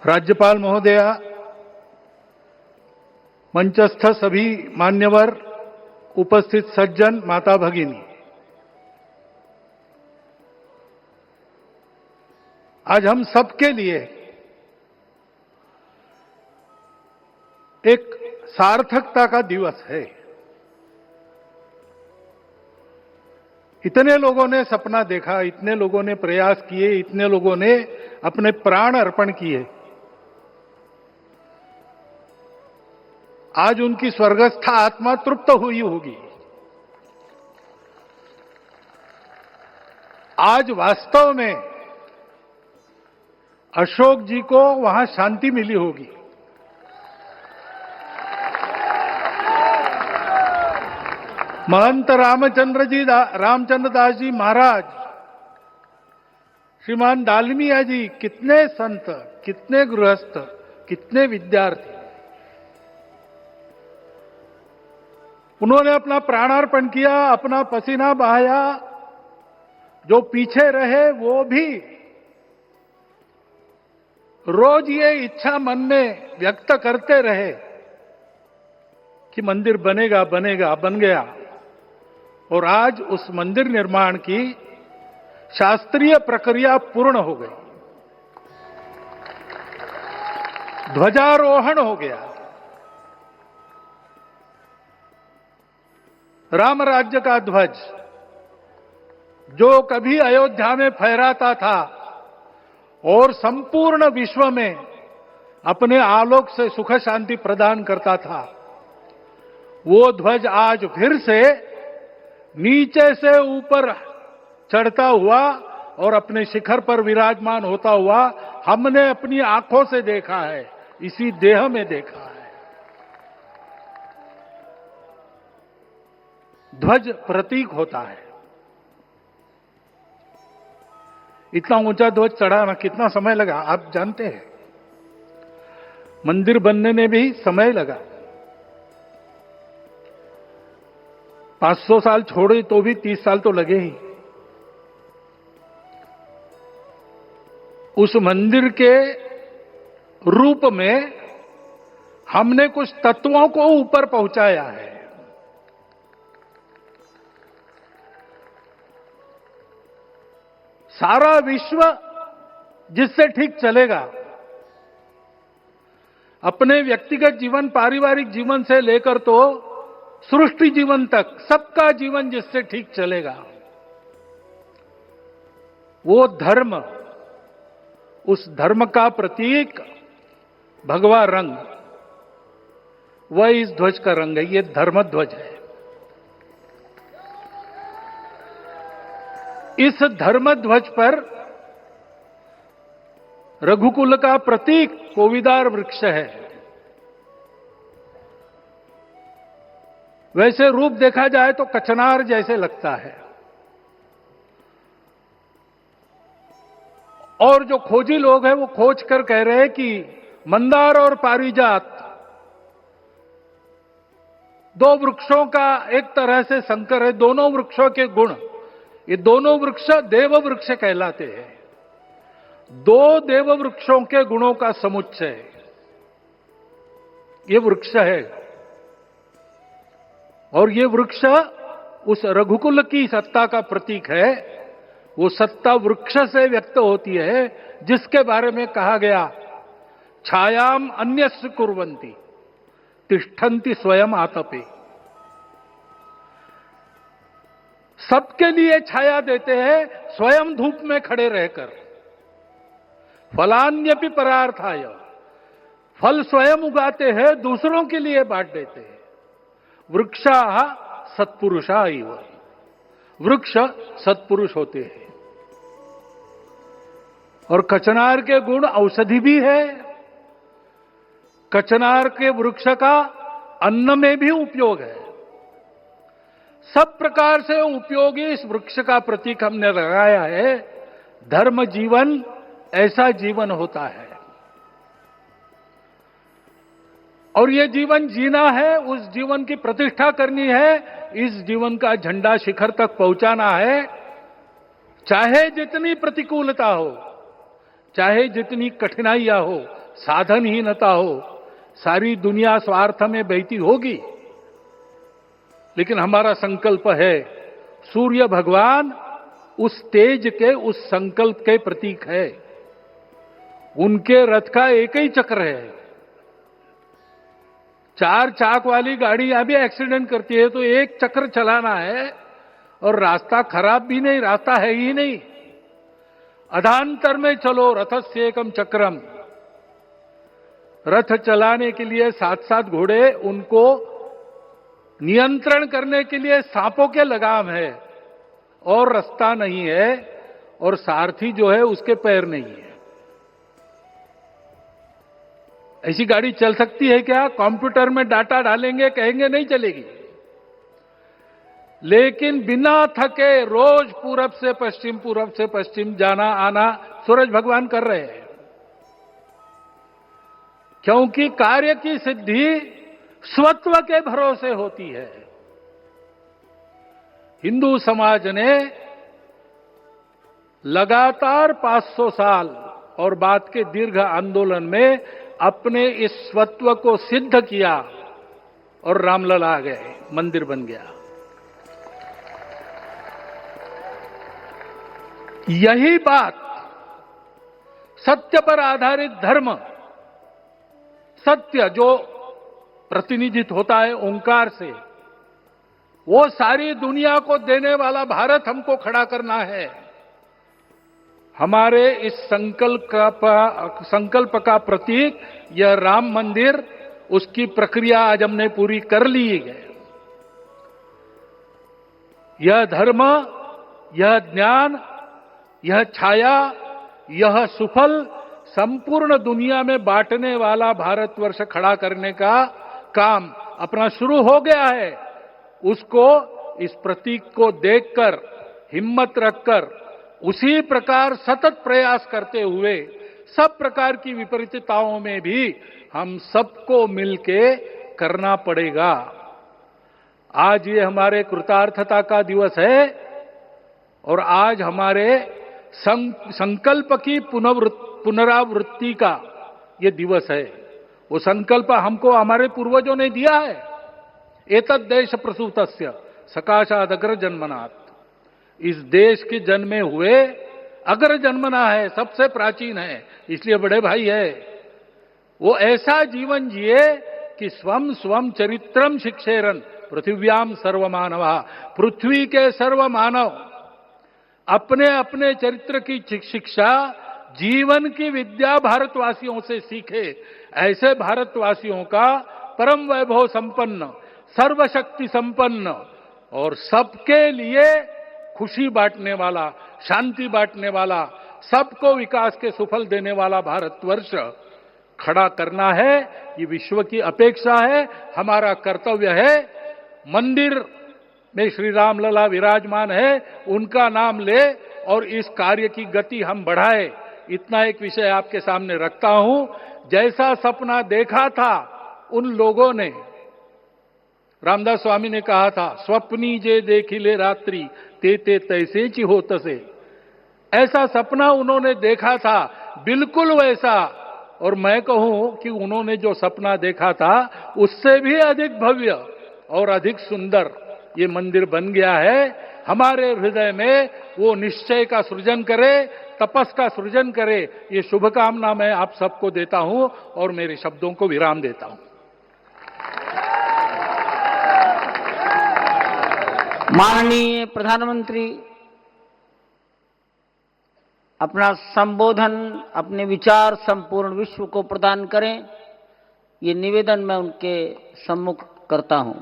राज्यपाल महोदया, मंचस्थ सभी मान्यवर, उपस्थित सज्जन, माता भगिनी, आज हम सबके लिए एक सार्थकता का दिवस है। इतने लोगों ने सपना देखा, इतने लोगों ने प्रयास किए, इतने लोगों ने अपने प्राण अर्पण किए। आज उनकी स्वर्गस्थ आत्मा तृप्त हुई होगी। आज वास्तव में अशोक जी को वहां शांति मिली होगी। महंत रामचंद्र दास जी महाराज, श्रीमान दालमिया जी, कितने संत, कितने गृहस्थ, कितने विद्यार्थी, उन्होंने अपना प्राणार्पण किया, अपना पसीना बहाया। जो पीछे रहे वो भी रोज ये इच्छा मन में व्यक्त करते रहे कि मंदिर बनेगा बनेगा, बन गया। और आज उस मंदिर निर्माण की शास्त्रीय प्रक्रिया पूर्ण हो गई, ध्वजारोहण हो गया। राम राज्य का ध्वज जो कभी अयोध्या में फहराता था और संपूर्ण विश्व में अपने आलोक से सुख शांति प्रदान करता था, वो ध्वज आज फिर से नीचे से ऊपर चढ़ता हुआ और अपने शिखर पर विराजमान होता हुआ हमने अपनी आंखों से देखा है, इसी देह में देखा है। ध्वज प्रतीक होता है। इतना ऊंचा ध्वज चढ़ाना कितना समय लगा आप जानते हैं। मंदिर बनने में भी समय लगा। 500 साल छोड़े तो भी 30 साल तो लगे ही। उस मंदिर के रूप में हमने कुछ तत्वों को ऊपर पहुंचाया है। सारा विश्व जिससे ठीक चलेगा, अपने व्यक्तिगत जीवन, पारिवारिक जीवन से लेकर तो सृष्टि जीवन तक सबका जीवन जिससे ठीक चलेगा, वो धर्म, उस धर्म का प्रतीक भगवा रंग, वह इस ध्वज का रंग है। ये धर्म ध्वज है। इस धर्म ध्वज पर रघुकुल का प्रतीक कोविदार वृक्ष है। वैसे रूप देखा जाए तो कचनार जैसे लगता है। और जो खोजी लोग हैं वो खोज कर कह रहे हैं कि मंदार और पारिजात दो वृक्षों का एक तरह से संकर है। दोनों वृक्षों के गुण, ये दोनों वृक्ष देव वृक्ष कहलाते हैं। दो देव वृक्षों के गुणों का समुच्चय ये वृक्ष है। और ये वृक्ष उस रघुकुल की सत्ता का प्रतीक है। वो सत्ता वृक्ष से व्यक्त होती है, जिसके बारे में कहा गया, छायाम अन्यस्य कुर्वन्ति तिष्ठन्ति स्वयं आतपे। सबके लिए छाया देते हैं, स्वयं धूप में खड़े रहकर। फलान्यपि परार्थाय, फल स्वयं उगाते हैं, दूसरों के लिए बांट देते हैं। वृक्षा सत्पुरुषा इव, वृक्ष सत्पुरुष होते हैं। और कचनार के गुण औषधि भी है। कचनार के वृक्ष का अन्न में भी उपयोग है। सब प्रकार से उपयोगी इस वृक्ष का प्रतीक हमने लगाया है। धर्म जीवन ऐसा जीवन होता है। और ये जीवन जीना है, उस जीवन की प्रतिष्ठा करनी है, इस जीवन का झंडा शिखर तक पहुंचाना है। चाहे जितनी प्रतिकूलता हो, चाहे जितनी कठिनाइयां हो, साधनहीनता हो, सारी दुनिया स्वार्थ में बहती होगी। लेकिन हमारा संकल्प है, सूर्य भगवान उस तेज के, उस संकल्प के प्रतीक है। उनके रथ का एक ही चक्र है। 4 चाक वाली गाड़ी यहां भी एक्सीडेंट करती है तो एक चक्र चलाना है, और रास्ता खराब भी नहीं, रास्ता है ही नहीं। अधांतर में चलो रथस्य एकम चक्रम। रथ चलाने के लिए 7-7 घोड़े, उनको नियंत्रण करने के लिए सांपों के लगाम है, और रास्ता नहीं है, और सारथी जो है उसके पैर नहीं है। ऐसी गाड़ी चल सकती है क्या? कंप्यूटर में डाटा डालेंगे, कहेंगे नहीं चलेगी। लेकिन बिना थके रोज पूरब से पश्चिम जाना आना सूरज भगवान कर रहे हैं, क्योंकि कार्य की सिद्धि स्वत्व के भरोसे होती है। हिंदू समाज ने लगातार 500 साल और बाद के दीर्घ आंदोलन में अपने इस स्वत्व को सिद्ध किया, और रामलला आ गए, मंदिर बन गया। यही बात सत्य पर आधारित धर्म, सत्य जो प्रतिनिधित्व होता है ओंकार से, वो सारी दुनिया को देने वाला भारत हमको खड़ा करना है। हमारे इस संकल्प का प्रतीक यह राम मंदिर, उसकी प्रक्रिया आज हमने पूरी कर ली है। यह धर्म, यह ज्ञान, यह छाया, यह सुफल संपूर्ण दुनिया में बांटने वाला भारतवर्ष खड़ा करने का काम अपना शुरू हो गया है। उसको, इस प्रतीक को देखकर, हिम्मत रखकर, उसी प्रकार सतत प्रयास करते हुए सब प्रकार की विपरीतताओं में भी हम सबको मिलके करना पड़ेगा। आज ये हमारे कृतार्थता का दिवस है, और आज हमारे संकल्प की पुनरावृत्ति का ये दिवस है। वो संकल्प हमको हमारे पूर्वजों ने दिया है। एतद् देश प्रसूतस्य सकाशाद अग्र जन्मनात्। इस देश के जन्मे हुए अग्र जन्मना है, सबसे प्राचीन है, इसलिए बड़े भाई है। वो ऐसा जीवन जिए कि स्वम स्वम चरित्रम शिक्षेरन पृथिव्याम सर्वमानवा। पृथ्वी के सर्व मानव अपने अपने चरित्र की शिक्षा, जीवन की विद्या भारतवासियों से सीखे। ऐसे भारतवासियों का परम वैभव संपन्न, सर्वशक्ति संपन्न और सबके लिए खुशी बांटने वाला, शांति बांटने वाला, सबको विकास के सुफल देने वाला भारतवर्ष खड़ा करना है। ये विश्व की अपेक्षा है, हमारा कर्तव्य है। मंदिर में श्री रामलला विराजमान है, उनका नाम ले और इस कार्य की गति हम बढ़ाए। इतना एक विषय आपके सामने रखता हूं। जैसा सपना देखा था उन लोगों ने, रामदास स्वामी ने कहा था, स्वप्नी जे देखिले रात्रि ते ते तैसे ची हो तसे। ऐसा सपना उन्होंने देखा था, बिल्कुल वैसा। और मैं कहूं कि उन्होंने जो सपना देखा था उससे भी अधिक भव्य और अधिक सुंदर ये मंदिर बन गया है। हमारे हृदय में वो निश्चय का सृजन करे, तपस का सृजन करे। ये शुभकामना मैं आप सबको देता हूं और मेरे शब्दों को विराम देता हूं। माननीय प्रधानमंत्री अपना संबोधन, अपने विचार संपूर्ण विश्व को प्रदान करें, ये निवेदन मैं उनके सम्मुख करता हूं।